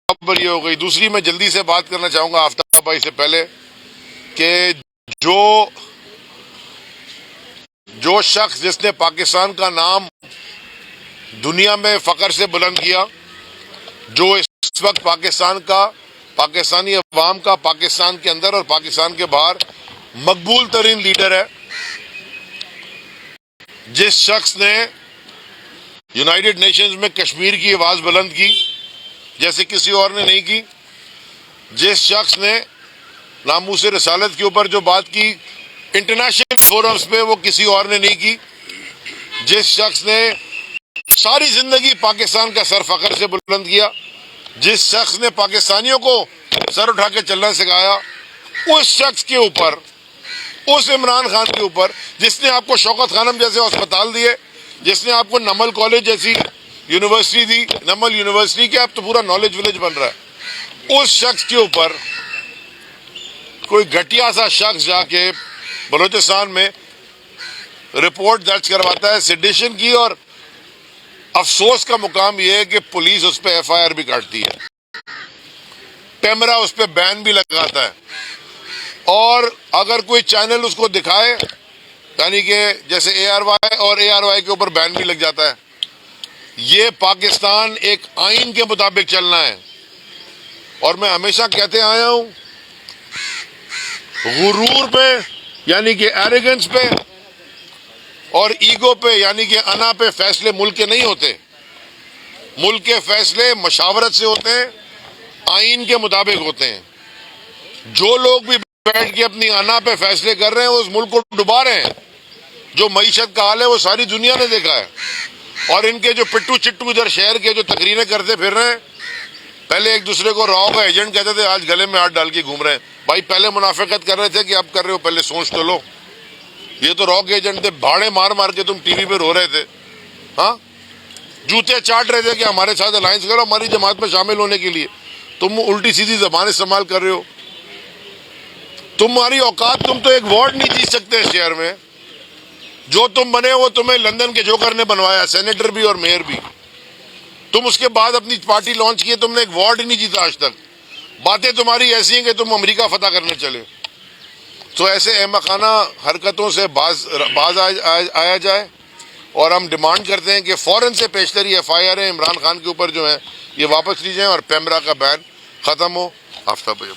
خبر یہ ہو گئی۔ دوسری میں جلدی سے بات کرنا چاہوں گا آفتاب بھائی سے پہلے کہ جو شخص جس نے پاکستان کا نام دنیا میں فخر سے بلند کیا، جو اس وقت پاکستان کا، پاکستانی عوام کا، پاکستان کے اندر اور پاکستان کے باہر مقبول ترین لیڈر ہے، جس شخص نے یونائیٹڈ نیشنز میں کشمیر کی آواز بلند کی جیسے کسی اور نے نہیں کی، جس شخص نے ناموس رسالت کے اوپر جو بات کی انٹرنیشنل فورمز پہ وہ کسی اور نے نہیں کی، جس شخص نے ساری زندگی پاکستان کا سر فخر سے بلند کیا، جس شخص نے پاکستانیوں کو سر اٹھا کے چلنا سکھایا، اس شخص کے اوپر، اس عمران خان کے اوپر جس نے آپ کو شوکت خانم جیسے ہسپتال دیے، جس نے آپ کو نمل کالج جیسی یونیورسٹی دی، نمل یونیورسٹی کے اب تو پورا نالج ولیج بن رہا ہے، اس شخص کے اوپر کوئی گھٹیا سا شخص جا کے بلوچستان میں رپورٹ درج کرواتا ہے سیڈیشن کی، اور افسوس کا مقام یہ ہے کہ پولیس اس پہ ایف آئی آر بھی کاٹتی ہے، پیمرا اس پہ بین بھی لگاتا ہے، اور اگر کوئی چینل اس کو دکھائے یعنی کہ جیسے اے آر وائی اور اے آر وائی کے اوپر بین بھی لگ جاتا ہے۔ یہ پاکستان ایک آئین کے مطابق چلنا ہے، اور میں ہمیشہ کہتے آیا ہوں غرور پہ یعنی کہ ایریگنس پہ اور ایگو پہ یعنی کہ انا پہ فیصلے ملک کے نہیں ہوتے، ملک کے فیصلے مشاورت سے ہوتے ہیں، آئین کے مطابق ہوتے ہیں۔ جو لوگ بھی بیٹھ کے اپنی انا پہ فیصلے کر رہے ہیں وہ اس ملک کو ڈبا رہے ہیں۔ جو معیشت کا حال ہے وہ ساری دنیا نے دیکھا ہے، اور ان کے جو پٹو چٹو ادھر شہر کے جو تقریریں کرتے پھر رہے ہیں، پہلے ایک دوسرے کو راؤ کا ایجنٹ کہتے تھے، آج گلے میں ہاتھ ڈال کے گھوم رہے ہیں۔ بھائی پہلے منافقت کر رہے تھے کہ اب کر رہے ہو، پہلے سوچ تو لو۔ یہ تو راؤ کے ایجنٹ تھے، بھاڑے مار مار کے تم ٹی وی پہ رو رہے تھے، ہاں جوتے چاٹ رہے تھے کہ ہمارے ساتھ الائنس کرو ہماری جماعت میں شامل ہونے کے لیے۔ تم الٹی سیدھی زبان استعمال کر رہے ہو، تمہاری اوقات، تم تو ایک وارڈ نہیں جیت سکتے اس شہر میں۔ جو تم بنے وہ تمہیں لندن کے جوکر نے بنوایا، سینیٹر بھی اور میئر بھی۔ تم اس کے بعد اپنی پارٹی لانچ کیے، تم نے ایک وارڈ ہی نہیں جیتا آج تک۔ باتیں تمہاری ایسی ہیں کہ تم امریکہ فتح کرنے چلے۔ تو ایسے احمقانہ حرکتوں سے باز آیا جائے، اور ہم ڈیمانڈ کرتے ہیں کہ فوراً سے پیشتری F I R Imran Khan کے اوپر جو ہیں یہ واپس لی جائیں، اور پیمرا کا بین ختم ہو۔ آفتاب بھائی